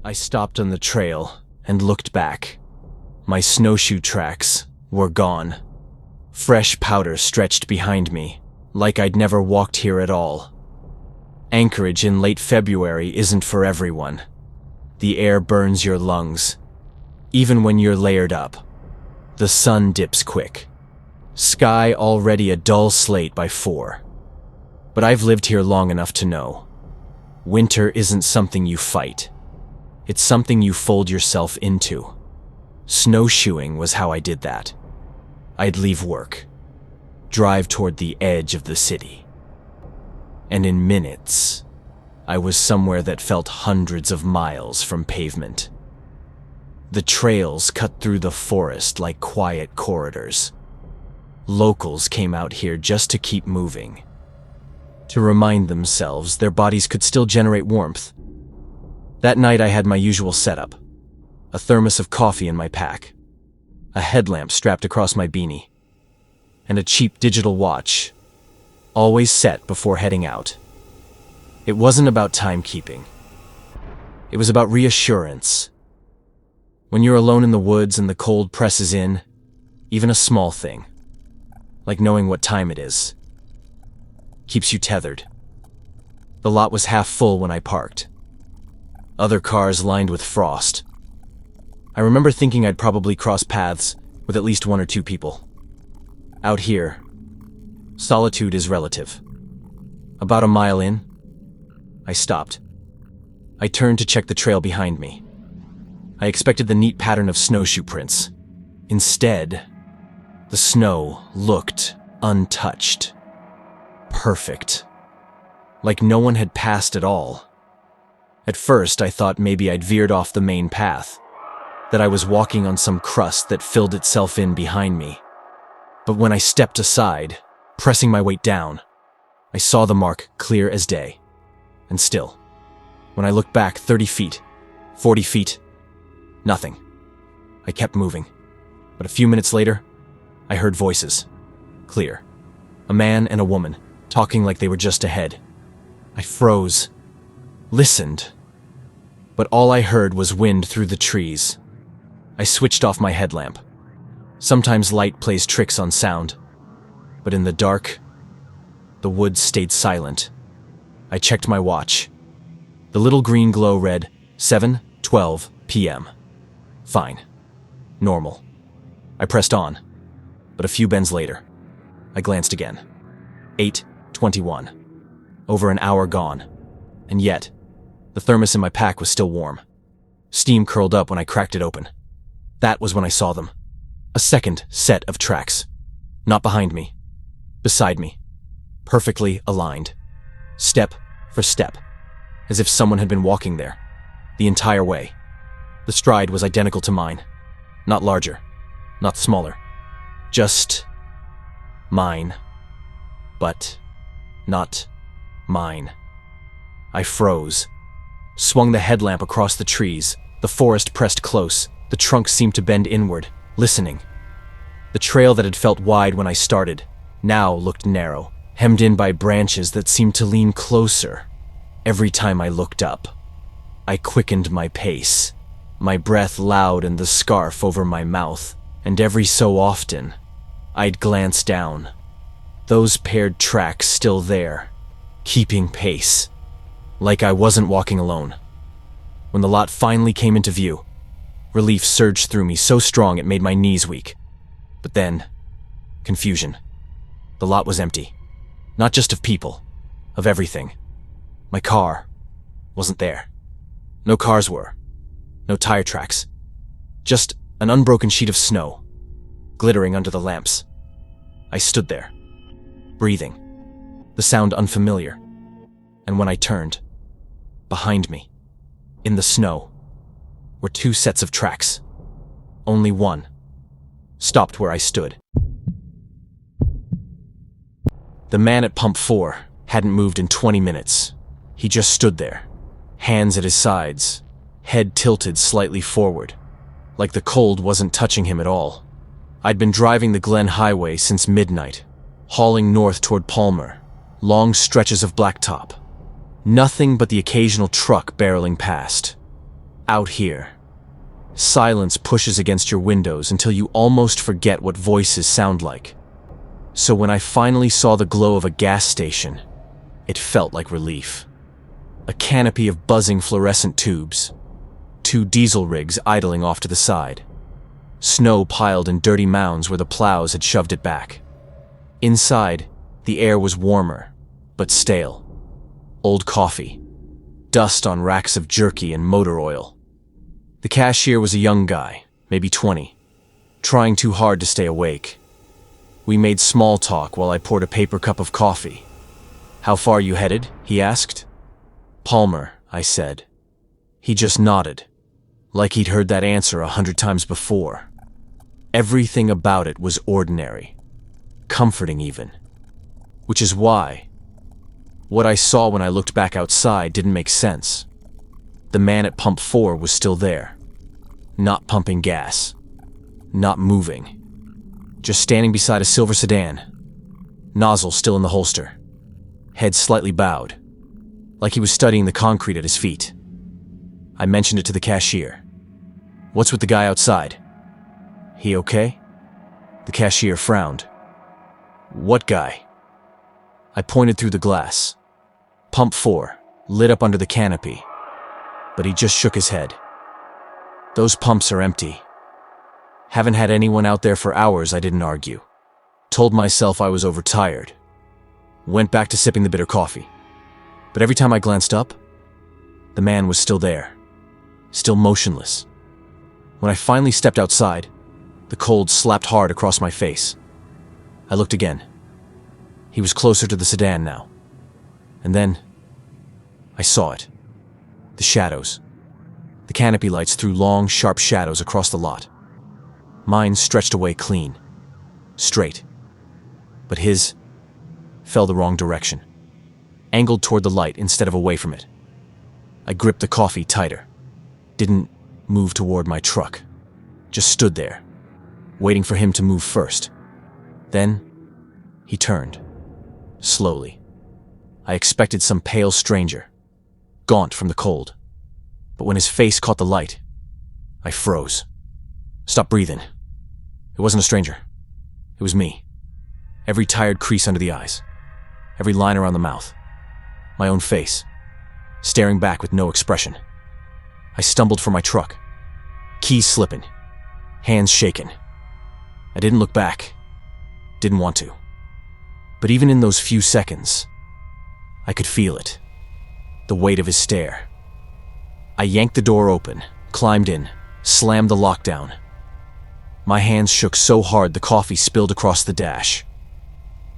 I stopped on the trail and looked back. My snowshoe tracks were gone. Fresh powder stretched behind me, like I'd never walked here at all. Anchorage in late February isn't for everyone. The air burns your lungs, even when you're layered up. The sun dips quick. Sky already a dull slate by 4. But I've lived here long enough to know. Winter isn't something you fight. It's something you fold yourself into. Snowshoeing was how I did that. I'd leave work, drive toward the edge of the city. And in minutes, I was somewhere that felt hundreds of miles from pavement. The trails cut through the forest like quiet corridors. Locals came out here just to keep moving, to remind themselves their bodies could still generate warmth. That night I had my usual setup, a thermos of coffee in my pack, a headlamp strapped across my beanie, and a cheap digital watch, always set before heading out. It wasn't about timekeeping. It was about reassurance. When you're alone in the woods and the cold presses in, even a small thing, like knowing what time it is, keeps you tethered. The lot was half full when I parked. Other cars lined with frost. I remember thinking I'd probably cross paths with at least 1 or 2 people. Out here, solitude is relative. About a mile in, I stopped. I turned to check the trail behind me. I expected the neat pattern of snowshoe prints. Instead, the snow looked untouched. Perfect. Like no one had passed at all. At first, I thought maybe I'd veered off the main path, that I was walking on some crust that filled itself in behind me. But when I stepped aside, pressing my weight down, I saw the mark clear as day. And still, when I looked back 30 feet, 40 feet, nothing. I kept moving. But a few minutes later, I heard voices. Clear. A man and a woman, talking like they were just ahead. I froze. Listened. But all I heard was wind through the trees. I switched off my headlamp. Sometimes light plays tricks on sound. But in the dark, the woods stayed silent. I checked my watch. The little green glow read 7:12 p.m. Fine. Normal. I pressed on. But a few bends later, I glanced again. 8:21. Over an hour gone. And yet, the thermos in my pack was still warm. Steam curled up when I cracked it open. That was when I saw them. A second set of tracks. Not behind me. Beside me. Perfectly aligned. Step for step. As if someone had been walking there. The entire way. The stride was identical to mine. Not larger. Not smaller. Just mine. But not mine. I froze. Swung the headlamp across the trees. The forest pressed close. The trunk seemed to bend inward, listening. The trail that had felt wide when I started now looked narrow, hemmed in by branches that seemed to lean closer. Every time I looked up, I quickened my pace, my breath loud in the scarf over my mouth, and every so often, I'd glance down. Those paired tracks still there, keeping pace. Like I wasn't walking alone. When the lot finally came into view, relief surged through me so strong it made my knees weak. But then, confusion. The lot was empty. Not just of people, of everything. My car wasn't there. No cars were. No tire tracks. Just an unbroken sheet of snow, glittering under the lamps. I stood there, breathing, the sound unfamiliar. And when I turned, behind me, in the snow, were 2 sets of tracks. Only one stopped where I stood. The man at pump 4 hadn't moved in 20 minutes. He just stood there, hands at his sides, head tilted slightly forward, like the cold wasn't touching him at all. I'd been driving the Glen Highway since midnight, hauling north toward Palmer, long stretches of blacktop. Nothing but the occasional truck barreling past. out here. Silence pushes against your windows until you almost forget what voices sound like. So when I finally saw the glow of a gas station, it felt like relief. A canopy of buzzing fluorescent tubes, 2 diesel rigs idling off to the side, snow piled in dirty mounds where the plows had shoved it back. Inside, the air was warmer, but stale. Old coffee, dust on racks of jerky and motor oil. The cashier was a young guy, maybe 20, trying too hard to stay awake. We made small talk while I poured a paper cup of coffee. "How far you headed?" he asked. "Palmer," I said. He just nodded, like he'd heard that answer 100 times before. Everything about it was ordinary, comforting even. Which is why what I saw when I looked back outside didn't make sense. The man at pump 4 was still there, not pumping gas, not moving, just standing beside a silver sedan, nozzle still in the holster, head slightly bowed, like he was studying the concrete at his feet. I mentioned it to the cashier. "What's with the guy outside? He okay?" The cashier frowned. "What guy?" I pointed through the glass. Pump 4, lit up under the canopy, but he just shook his head. "Those pumps are empty." Haven't had anyone out there for hours, I didn't argue. Told myself I was overtired. Went back to sipping the bitter coffee. But every time I glanced up, the man was still there, still motionless. When I finally stepped outside, the cold slapped hard across my face. I looked again. He was closer to the sedan now. And then, I saw it. The shadows. The canopy lights threw long, sharp shadows across the lot. Mine stretched away clean, straight. But his fell the wrong direction, angled toward the light instead of away from it. I gripped the coffee tighter, didn't move toward my truck, just stood there, waiting for him to move first. Then, he turned, slowly. I expected some pale stranger, gaunt from the cold. But when his face caught the light, I froze. Stopped breathing. It wasn't a stranger. It was me. Every tired crease under the eyes. Every line around the mouth. My own face, staring back with no expression. I stumbled for my truck, keys slipping, hands shaking. I didn't look back. Didn't want to. But even in those few seconds, I could feel it. The weight of his stare. I yanked the door open, climbed in, slammed the lock down. My hands shook so hard the coffee spilled across the dash.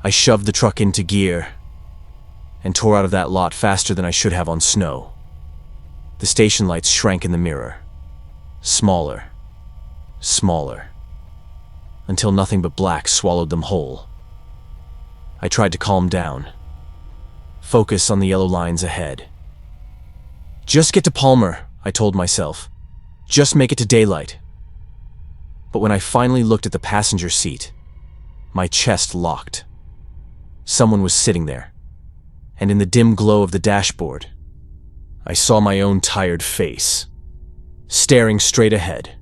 I shoved the truck into gear and tore out of that lot faster than I should have on snow. The station lights shrank in the mirror. Smaller, smaller, until nothing but black swallowed them whole. I tried to calm down, focus on the yellow lines ahead. "Just get to Palmer," I told myself. "Just make it to daylight." But when I finally looked at the passenger seat, my chest locked. Someone was sitting there, and in the dim glow of the dashboard, I saw my own tired face, staring straight ahead.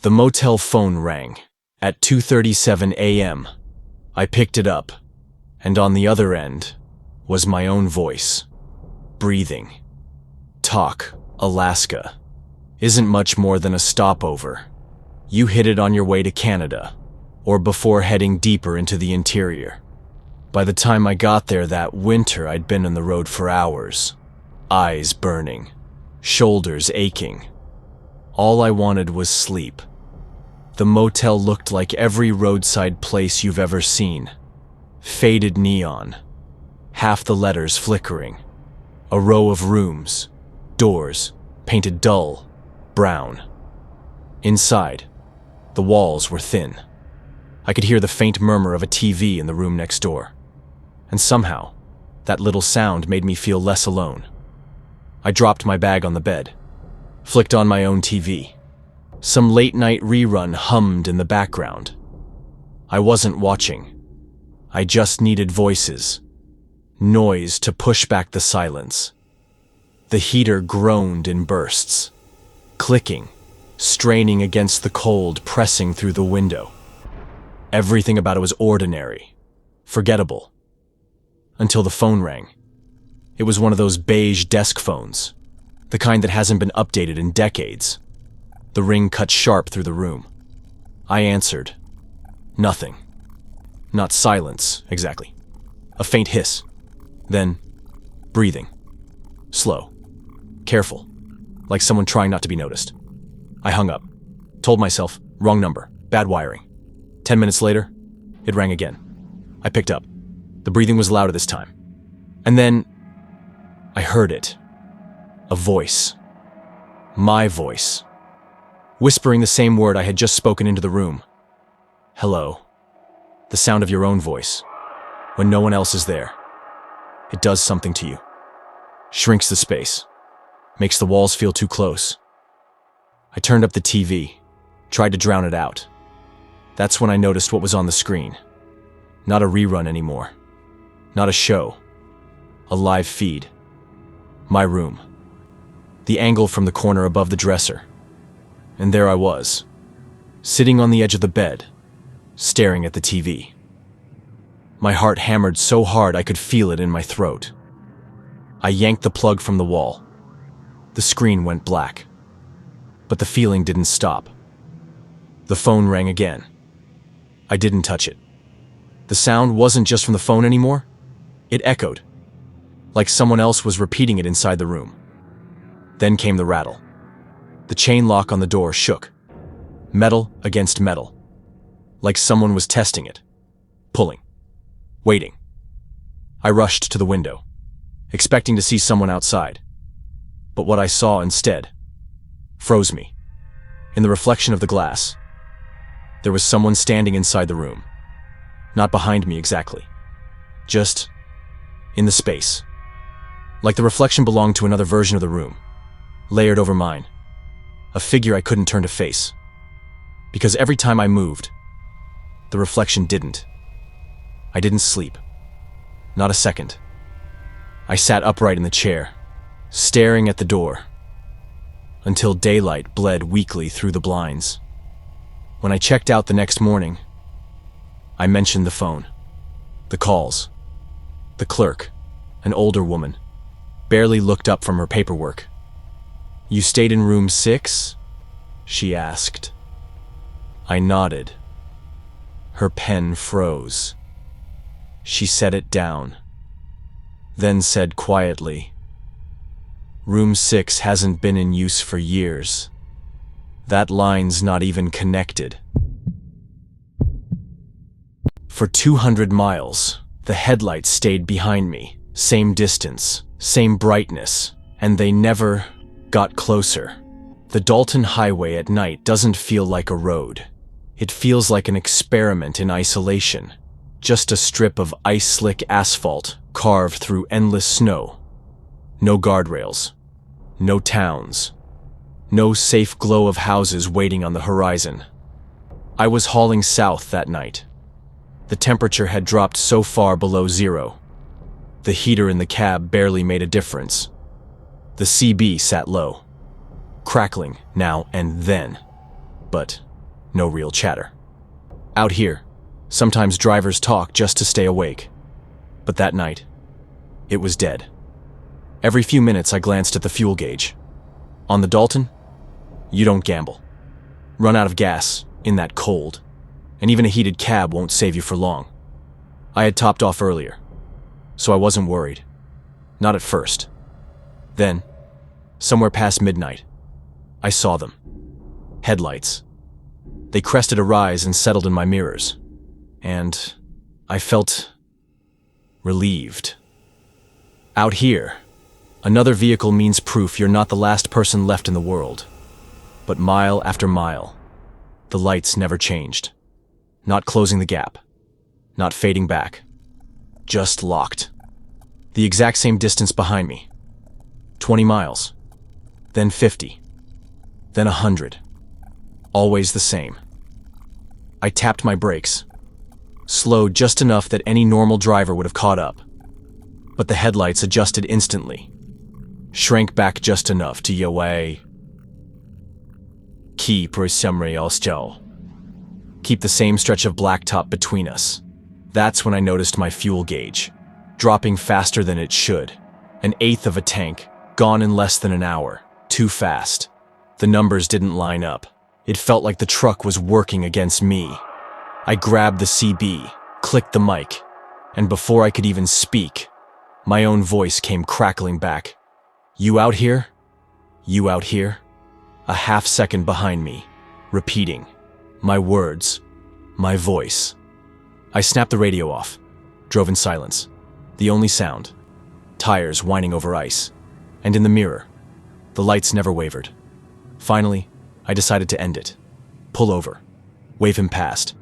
The motel phone rang at 2:37 a.m. I picked it up, and on the other end was my own voice, breathing. "Talk, Alaska. Isn't much more than a stopover. You hit it on your way to Canada, or before heading deeper into the interior. By the time I got there that winter, I'd been on the road for hours, eyes burning, shoulders aching. All I wanted was sleep. The motel looked like every roadside place you've ever seen. Faded neon, half the letters flickering. A row of rooms, doors, painted dull, brown. Inside, the walls were thin. I could hear the faint murmur of a TV in the room next door. And somehow, that little sound made me feel less alone. I dropped my bag on the bed, flicked on my own TV. Some late-night rerun hummed in the background. I wasn't watching. I just needed voices, noise to push back the silence. The heater groaned in bursts, clicking, straining against the cold pressing through the window. Everything about it was ordinary, forgettable, until the phone rang. It was one of those beige desk phones, the kind that hasn't been updated in decades. The ring cut sharp through the room. I answered. Nothing. Not silence, exactly. A faint hiss. Then, breathing. Slow. Careful. Like someone trying not to be noticed. I hung up. Told myself, wrong number, bad wiring. 10 minutes later, it rang again. I picked up. The breathing was louder this time. And then, I heard it. A voice. My voice. Whispering the same word I had just spoken into the room. Hello. The sound of your own voice. When no one else is there. It does something to you. Shrinks the space. Makes the walls feel too close. I turned up the TV. Tried to drown it out. That's when I noticed what was on the screen. Not a rerun anymore. Not a show. A live feed. My room. The angle from the corner above the dresser. And there I was, sitting on the edge of the bed, staring at the TV. My heart hammered so hard I could feel it in my throat. I yanked the plug from the wall. The screen went black. But the feeling didn't stop. The phone rang again. I didn't touch it. The sound wasn't just from the phone anymore. It echoed, like someone else was repeating it inside the room. Then came the rattle. The chain lock on the door shook. Metal against metal. Like someone was testing it. Pulling. Waiting. I rushed to the window, expecting to see someone outside. But what I saw instead froze me. In the reflection of the glass, there was someone standing inside the room. Not behind me exactly. Just in the space. Like the reflection belonged to another version of the room, layered over mine. A figure I couldn't turn to face. Because every time I moved, the reflection didn't. I didn't sleep. Not a second. I sat upright in the chair, staring at the door, until daylight bled weakly through the blinds. When I checked out the next morning, I mentioned the phone, the calls, the clerk, an older woman, barely looked up from her paperwork. "You stayed in room 6?" she asked. I nodded. Her pen froze. She set it down, then said quietly, "Room 6 hasn't been in use for years. That line's not even connected." For 200 miles, the headlights stayed behind me. Same distance, same brightness, and they never got closer. The Dalton Highway at night doesn't feel like a road. It feels like an experiment in isolation. Just a strip of ice-slick asphalt carved through endless snow. No guardrails. No towns. No safe glow of houses waiting on the horizon. I was hauling south that night. The temperature had dropped so far below zero. The heater in the cab barely made a difference. The CB sat low, crackling now and then, but no real chatter. Out here, sometimes drivers talk just to stay awake. But that night, it was dead. Every few minutes I glanced at the fuel gauge. On the Dalton, you don't gamble. Run out of gas in that cold, and even a heated cab won't save you for long. I had topped off earlier, so I wasn't worried. Not at first. Then, somewhere past midnight, I saw them. Headlights. They crested a rise and settled in my mirrors. And I felt relieved. Out here, another vehicle means proof you're not the last person left in the world. But mile after mile, the lights never changed. Not closing the gap. Not fading back. Just locked. The exact same distance behind me. 20 miles. Then 50. Then 100. Always the same. I tapped my brakes. Slowed just enough that any normal driver would have caught up. But the headlights adjusted instantly. shrank back just enough to yell, keep the same stretch of blacktop between us. That's when I noticed my fuel gauge, dropping faster than it should. An eighth of a tank, gone in less than an hour. Too fast. The numbers didn't line up. It felt like the truck was working against me. I grabbed the CB, clicked the mic, and before I could even speak, my own voice came crackling back. You out here? You out here? A half second behind me, repeating. My words. My voice. I snapped the radio off, drove in silence. The only sound. Tires whining over ice. And in the mirror, the lights never wavered. Finally, I decided to end it. Pull over. Wave him past.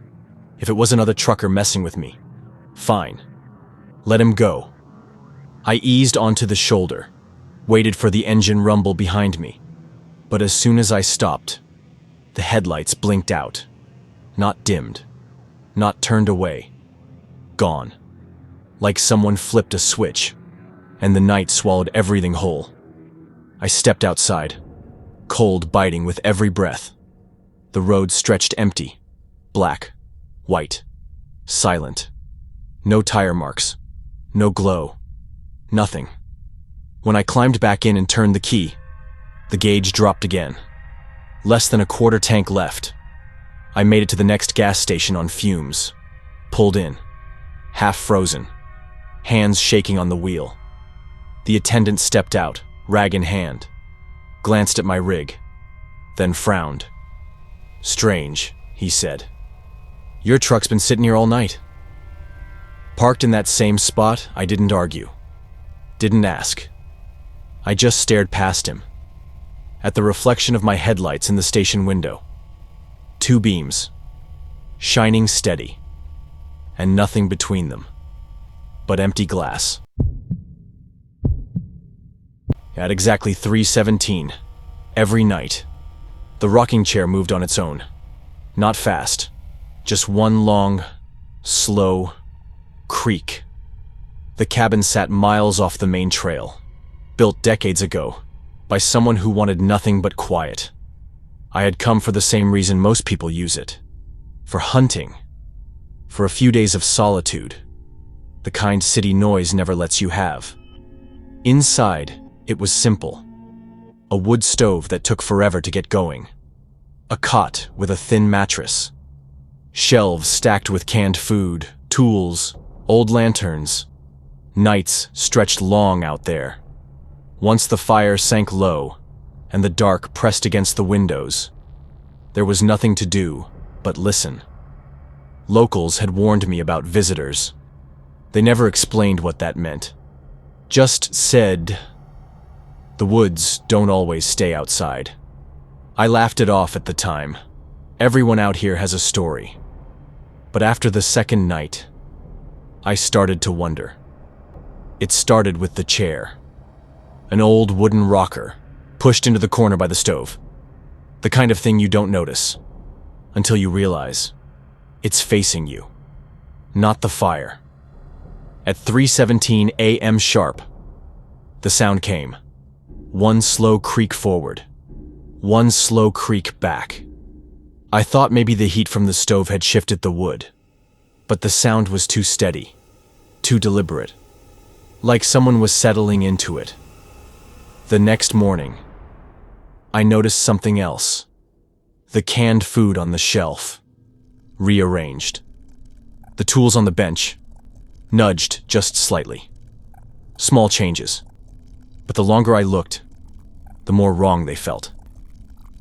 If it was another trucker messing with me, fine. Let him go. I eased onto the shoulder, waited for the engine rumble behind me. But as soon as I stopped, the headlights blinked out. Not dimmed. Not turned away. Gone. Like someone flipped a switch, and the night swallowed everything whole. I stepped outside, cold biting with every breath. The road stretched empty, black, white, silent. No tire marks, no glow, nothing. When I climbed back in and turned the key, the gauge dropped again. Less than a quarter tank left. I made it to the next gas station on fumes. Pulled in, half frozen, hands shaking on the wheel. The attendant stepped out, rag in hand, glanced at my rig, then frowned. Strange, he said. Your truck's been sitting here all night. Parked in that same spot, I didn't argue. Didn't ask. I just stared past him, at the reflection of my headlights in the station window. Two beams, shining steady, and nothing between them, but empty glass. At exactly 3:17, every night, the rocking chair moved on its own. Not fast, just one long, slow creak. The cabin sat miles off the main trail, built decades ago, by someone who wanted nothing but quiet. I had come for the same reason most people use it. For hunting. For a few days of solitude. The kind city noise never lets you have. Inside, it was simple. A wood stove that took forever to get going. A cot with a thin mattress. Shelves stacked with canned food, tools, old lanterns. Nights stretched long out there. Once the fire sank low, and the dark pressed against the windows, there was nothing to do but listen. Locals had warned me about visitors. They never explained what that meant. Just said, the woods don't always stay outside. I laughed it off at the time. Everyone out here has a story. But after the second night, I started to wonder. It started with the chair. An old wooden rocker, pushed into the corner by the stove. The kind of thing you don't notice, until you realize it's facing you, not the fire. At 3:17 a.m. sharp, the sound came. One slow creak forward, one slow creak back. I thought maybe the heat from the stove had shifted the wood, but the sound was too steady, too deliberate, like someone was settling into it. The next morning, I noticed something else. The canned food on the shelf, rearranged. The tools on the bench, nudged just slightly. Small changes. But the longer I looked, the more wrong they felt.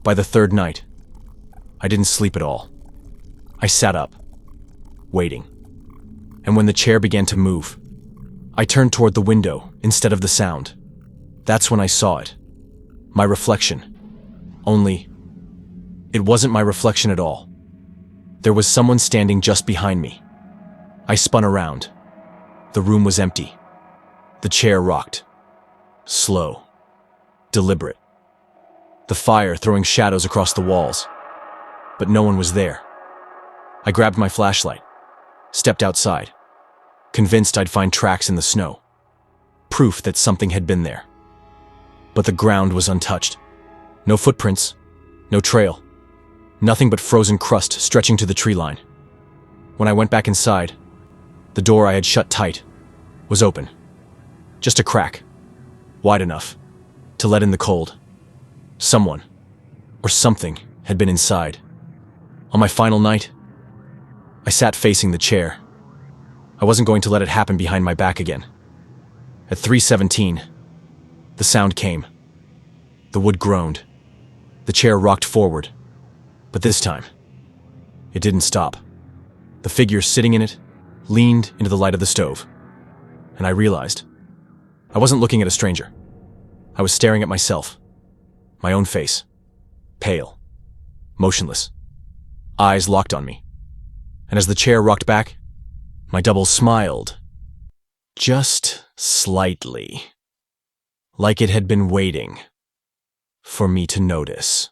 By the third night, I didn't sleep at all. I sat up, waiting. And when the chair began to move, I turned toward the window instead of the sound. That's when I saw it. My reflection. Only, it wasn't my reflection at all. There was someone standing just behind me. I spun around. The room was empty. The chair rocked. Slow. Deliberate. The fire throwing shadows across the walls. But no one was there. I grabbed my flashlight, stepped outside, convinced I'd find tracks in the snow. Proof that something had been there. but the ground was untouched. No footprints, no trail, nothing but frozen crust stretching to the tree line. When I went back inside, the door I had shut tight was open. Just a crack, wide enough to let in the cold. Someone, or something, had been inside. On my final night, I sat facing the chair. I wasn't going to let it happen behind my back again. At 3:17, the sound came. The wood groaned. The chair rocked forward. But this time, it didn't stop. The figure sitting in it leaned into the light of the stove. And I realized I wasn't looking at a stranger. I was staring at myself. My own face. Pale. Motionless. Eyes locked on me. And as the chair rocked back, my double smiled. Just slightly. Like it had been waiting for me to notice.